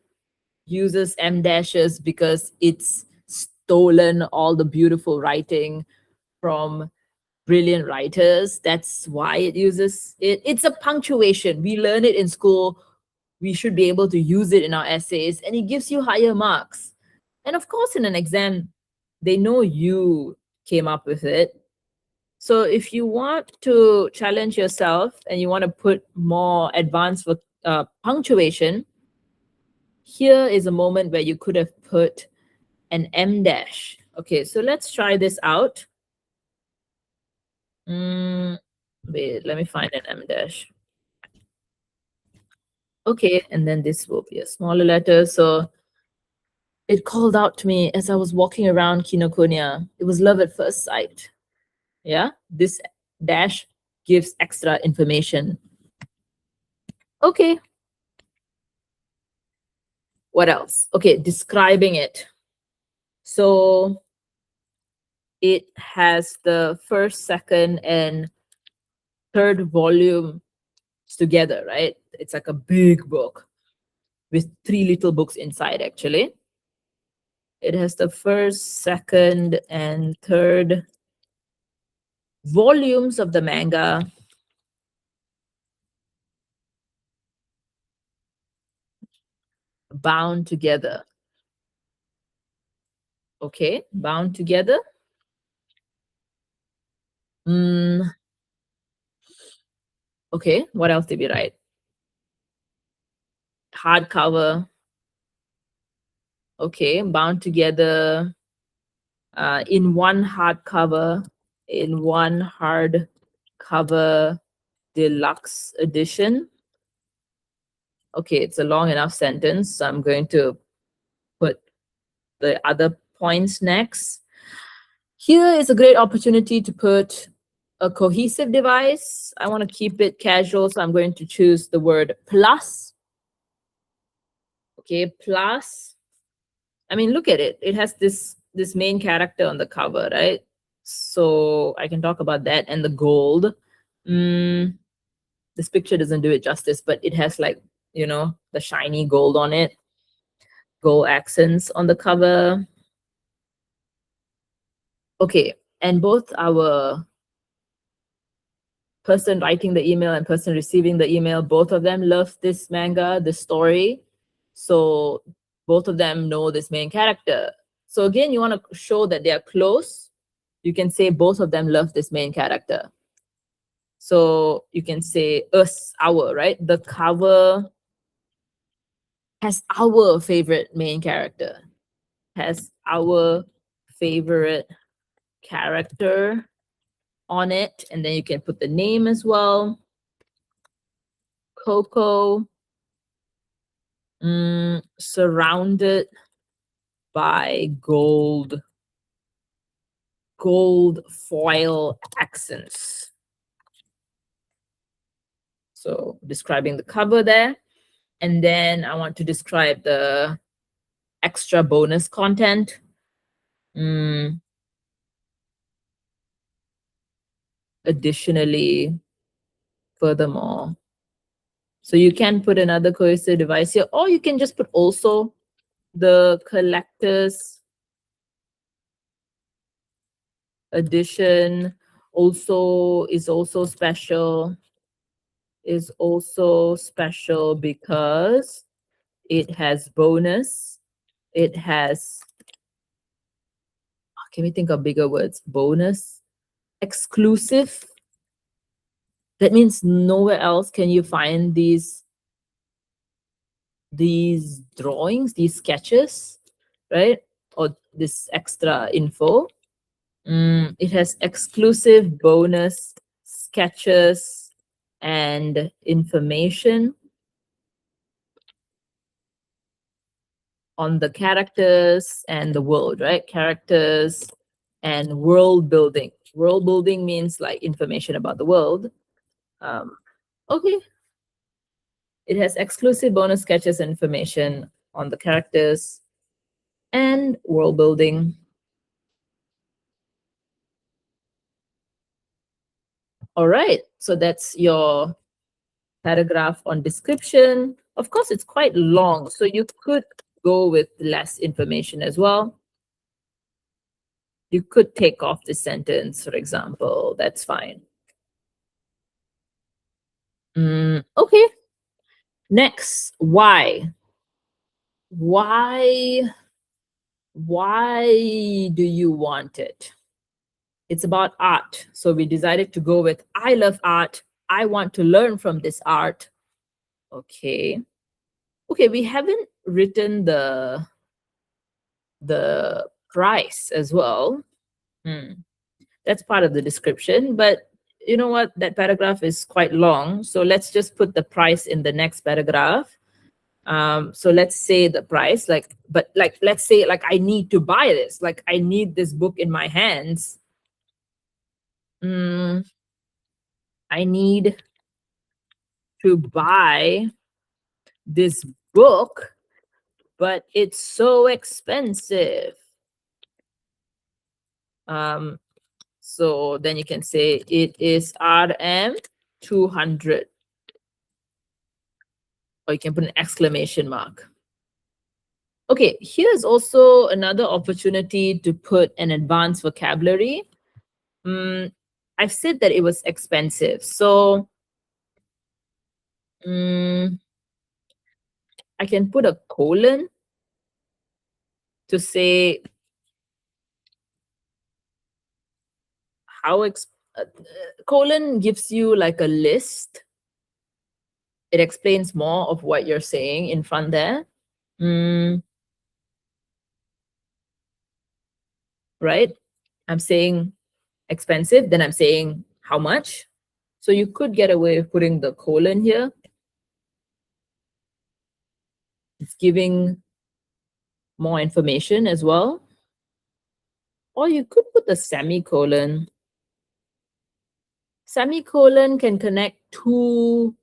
uses M dashes because it's stolen all the beautiful writing from brilliant writers. That's why it uses it. It's a punctuation. We learn it in school. We should be able to use it in our essays, and it gives you higher marks. And of course, in an exam, they know you came up with it. So if you want to challenge yourself and you want to put more advanced punctuation, here is a moment where you could have put an M dash. Okay, so let's try this out. Wait, let me find an M dash. Okay, and then this will be a smaller letter. So it called out to me as I was walking around Kinokuniya. It was love at first sight. Yeah, this dash gives extra information. Okay, what else? Okay, describing it. So it has the first, second, and third volume together, right? It's like a big book with 3 little books inside, actually. It has the first, second, and third volumes of the manga bound together. Okay, bound together. Okay, what else did we write? Hardcover. Okay, bound together in one hardcover, in one hardcover deluxe edition. Okay, it's a long enough sentence, so I'm going to put the other points next. Here is a great opportunity to put a cohesive device. I want to keep it casual, so I'm going to choose the word plus. Okay, plus. I mean, look at it. It has this main character on the cover, right? So I can talk about that and the gold. This picture doesn't do it justice, but it has the shiny gold on it, gold accents on the cover. Okay, And both our person writing the email and person receiving the email, both of them love this manga, this story. So both of them know this main character. So again, you want to show that they are close. You can say both of them love this main character. So you can say us, our, right? The cover has our favorite main character, has our favorite character on it. And then you can put the name as well. Coco, surrounded by gold foil accents. So describing the cover there. And then I want to describe the extra bonus content. Additionally, furthermore. So you can put another cohesive device here, or you can just put also the collector's edition also is also special because it has bonus. It has, can we think of bigger words? Bonus, exclusive. That means nowhere else can you find these drawings, these sketches, right? Or this extra info. It has exclusive bonus sketches and information on the characters and the world, right? Characters and world building. World building means like information about the world. Okay. It has exclusive bonus sketches and information on the characters and world building. All right. So that's your paragraph on description. Of course, it's quite long, so you could go with less information as well. You could take off the sentence, for example. That's fine. Okay. Next, why? Why do you want it? It's about art. So we decided to go with I love art. I want to learn from this art. Okay. Okay, we haven't written the price as well. That's part of the description, but you know what? That paragraph is quite long. So let's just put the price in the next paragraph. So let's say the price, let's say I need to buy this, like I need this book in my hands. I need to buy this book, but it's so expensive. So then you can say it is RM 200. Or you can put an exclamation mark. Okay, here's also another opportunity to put an advanced vocabulary. I've said that it was expensive. So I can put a colon to say how colon gives you like a list. It explains more of what you're saying in front there. Right? I'm saying expensive, then I'm saying how much. So you could get away with putting the colon here. It's giving more information as well. Or you could put the semicolon. Semicolon can connect two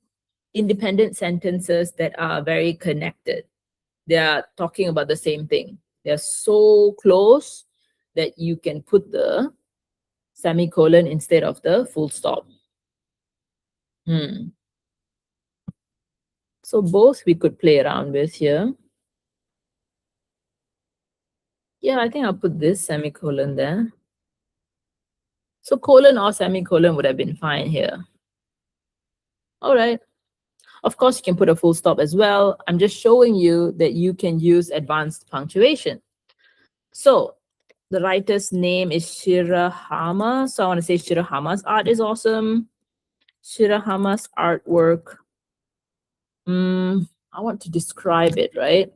independent sentences that are very connected. They are talking about the same thing. They're so close that you can put the semicolon instead of the full stop. So both we could play around with here. Yeah, I think I'll put this semicolon there. So colon or semicolon would have been fine here. All right. Of course, you can put a full stop as well. I'm just showing you that you can use advanced punctuation. So the writer's name is Shirahama. So I want to say Shirahama's art is awesome. Shirahama's artwork. I want to describe it, right?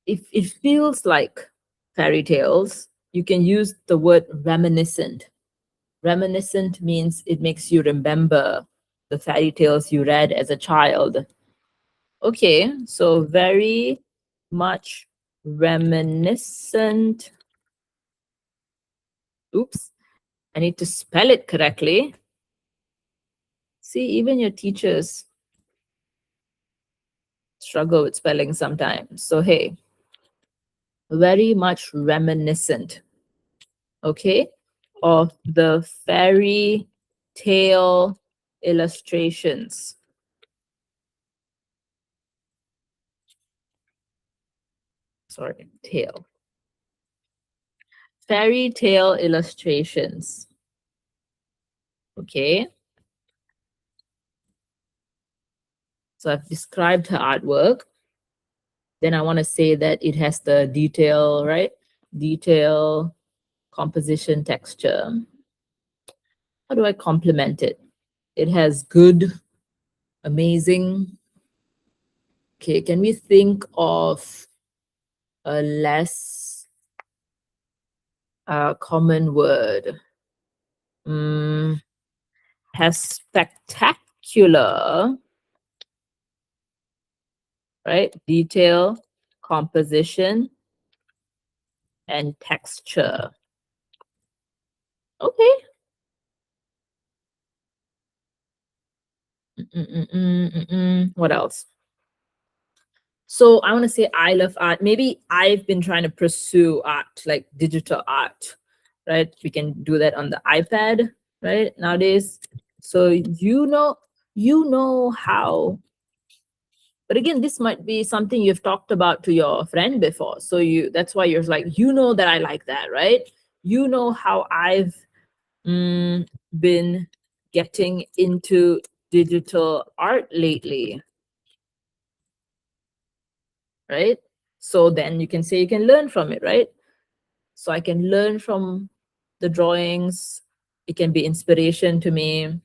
If it feels like fairy tales, you can use the word reminiscent. Reminiscent means it makes you remember the fairy tales you read as a child. Okay, so very much reminiscent. Oops, I need to spell it correctly. See, even your teachers struggle with spelling sometimes. So, hey, very much reminiscent, okay, of the fairy tale illustrations. Sorry, tale. Fairy tale illustrations. Okay. So I've described her artwork. Then I want to say that it has the detail, right? Detail, composition, texture. How do I complement it? It has good, amazing. Okay, can we think of a less common word? Has spectacular, right? Detail, composition, and texture. Okay. What else? So I want to say I love art. Maybe I've been trying to pursue art, like digital art, right? We can do that on the iPad, right? Nowadays. So you know how, but again, this might be something you've talked about to your friend before. So that's why you're like, that I like that, right? You know how I've been getting into digital art lately, right? So then you can say you can learn from it, right? So I can learn from the drawings. It can be inspiration to me.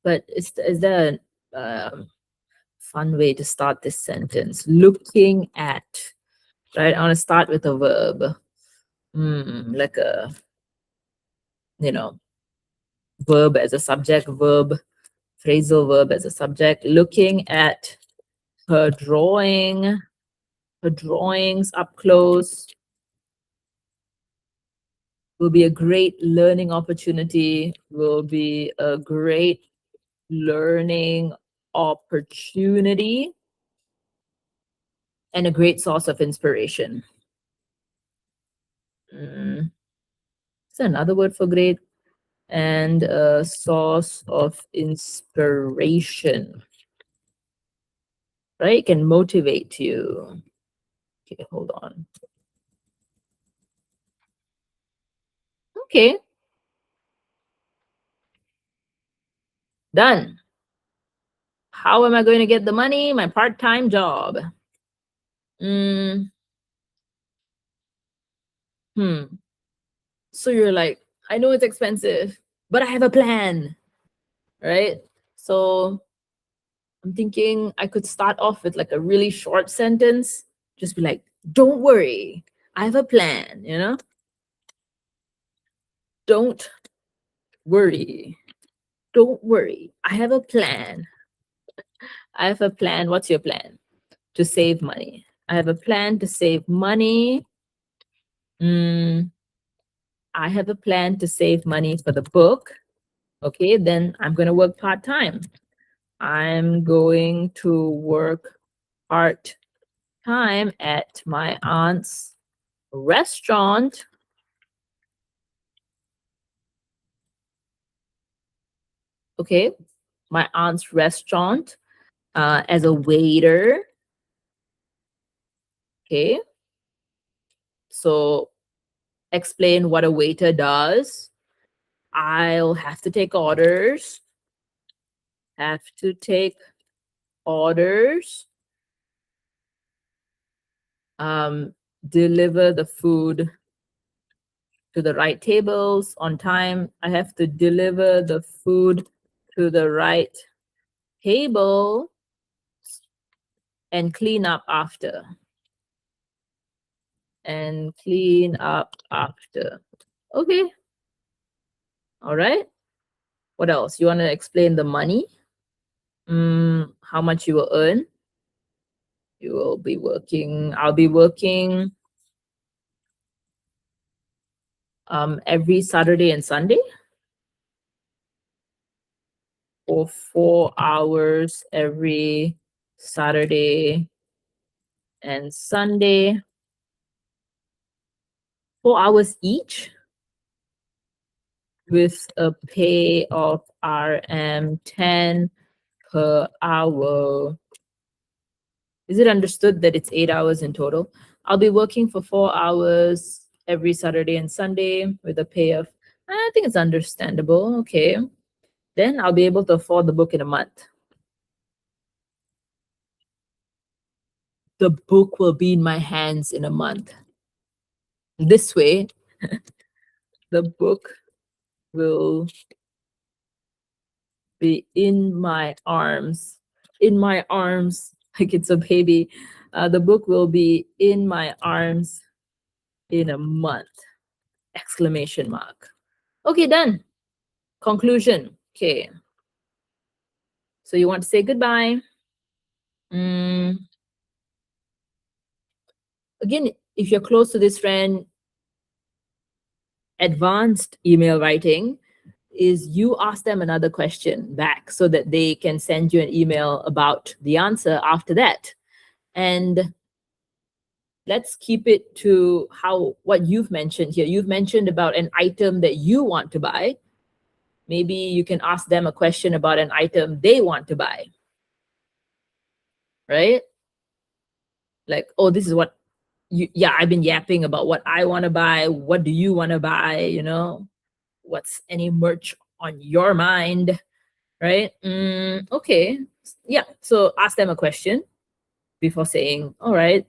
But is there a fun way to start this sentence? Looking at, right? I want to start with a verb. Like a, verb as a subject, phrasal verb as a subject. Looking at her drawings up close will be a great learning opportunity, will be a great learning opportunity, and a great source of inspiration. Is there another word for great? And a source of inspiration, right? It can motivate you. Okay, hold on. Okay. Done. How am I going to get the money? My part-time job. So you're like, I know it's expensive, but I have a plan, right? So I'm thinking I could start off with like a really short sentence. Just be like, don't worry, I have a plan, Don't worry. Don't worry. I have a plan. I have a plan. What's your plan? To save money. I have a plan to save money. I have a plan to save money for the book. Okay, then I'm going to work part-time. I'm going to work part-time at my aunt's restaurant. Okay, my aunt's restaurant as a waiter. Okay, so explain what a waiter does. I'll have to take orders. Have to take orders. Deliver the food to the right tables on time. I have to deliver the food to the right table and clean up after. And clean up after. Okay. All right. What else? You want to explain the money? How much you will earn? You will be working. I'll be working every Saturday and Sunday for 4 hours every Saturday and Sunday. 4 hours each with a pay of RM10 per hour. Is it understood that it's 8 hours in total? I'll be working for 4 hours every Saturday and Sunday with a pay of, I think it's understandable. Okay. Then I'll be able to afford the book in a month. The book will be in my hands in a month. This way, the book will be in my arms. In my arms, like it's a baby. The book will be in my arms in a month. Exclamation mark. Okay, done. Conclusion. Okay. So you want to say goodbye. Again, if you're close to this friend, advanced email writing is you ask them another question back so that they can send you an email about the answer after that. And let's keep it to what you've mentioned here. You've mentioned about an item that you want to buy. Maybe you can ask them a question about an item they want to buy. Right? Like, oh, this is what I've been yapping about what I want to buy. What do you want to buy? What's any merch on your mind? Right? Okay. Yeah. So ask them a question before saying, all right,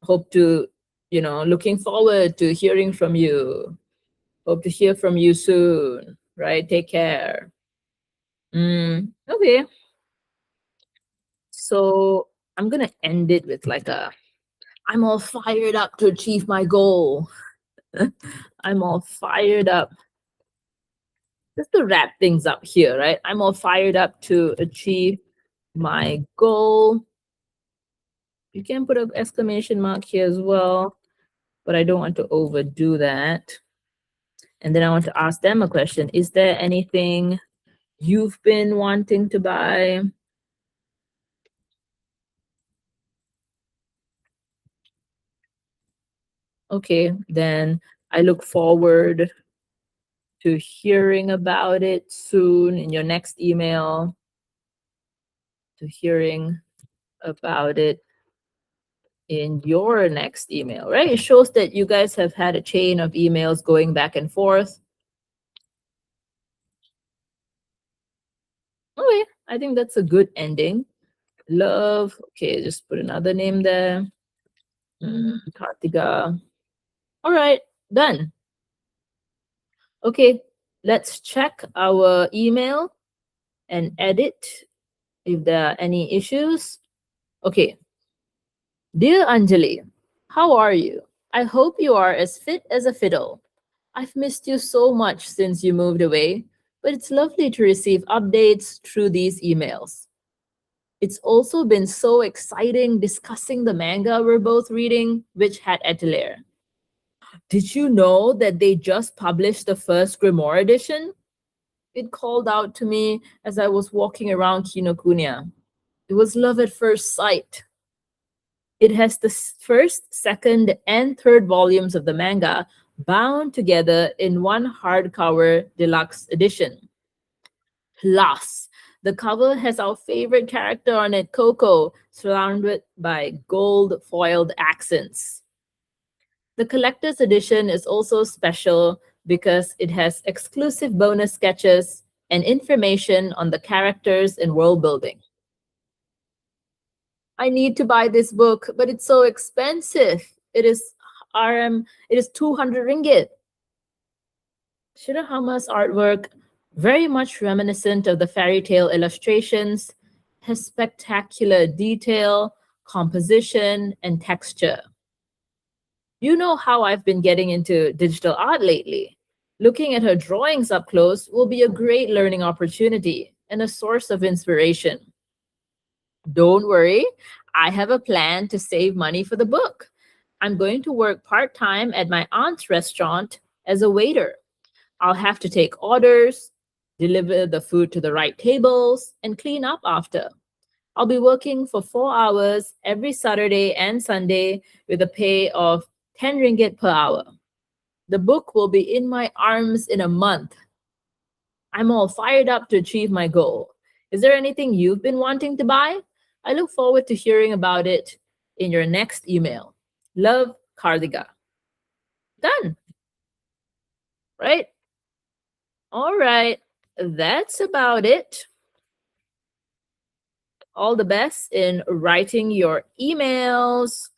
hope to, looking forward to hearing from you. Hope to hear from you soon. Right? Take care. Okay. So I'm going to end it with I'm all fired up to achieve my goal. I'm all fired up. Just to wrap things up here, right? I'm all fired up to achieve my goal. You can put an exclamation mark here as well, but I don't want to overdo that. And then I want to ask them a question. Is there anything you've been wanting to buy? Okay, then I look forward to hearing about it soon in your next email, to hearing about it in your next email, right? It shows that you guys have had a chain of emails going back and forth. Okay, I think that's a good ending. Love. Okay, just put another name there. Kartika. All right, done. Okay, let's check our email and edit if there are any issues. Okay. Dear Anjali, how are you? I hope you are as fit as a fiddle. I've missed you so much since you moved away, but it's lovely to receive updates through these emails. It's also been so exciting discussing the manga we're both reading, Witch Hat Atelier. Did you know that they just published the first Grimoire edition? It called out to me as I was walking around Kinokuniya. It was love at first sight. It has the first, second, and third volumes of the manga bound together in one hardcover deluxe edition. Plus, the cover has our favorite character on it, Coco, surrounded by gold foiled accents. The collector's edition is also special because it has exclusive bonus sketches and information on the characters and world building. I need to buy this book, but it's so expensive. It is 200 ringgit. Shirahama's artwork, very much reminiscent of the fairy tale illustrations, has spectacular detail, composition, and texture. You know how I've been getting into digital art lately. Looking at her drawings up close will be a great learning opportunity and a source of inspiration. Don't worry, I have a plan to save money for the book. I'm going to work part time at my aunt's restaurant as a waiter. I'll have to take orders, deliver the food to the right tables, and clean up after. I'll be working for 4 hours every Saturday and Sunday with a pay of 10 ringgit per hour. The book will be in my arms in a month. I'm all fired up to achieve my goal. Is there anything you've been wanting to buy? I look forward to hearing about it in your next email. Love, Karthika. Done, right? All right, that's about it. All the best in writing your emails.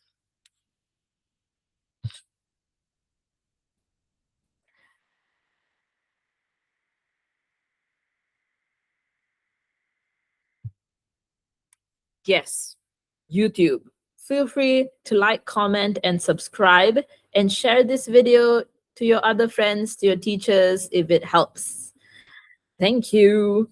Yes, YouTube. Feel free to like, comment, and subscribe, and share this video to your other friends, to your teachers, if it helps. Thank you.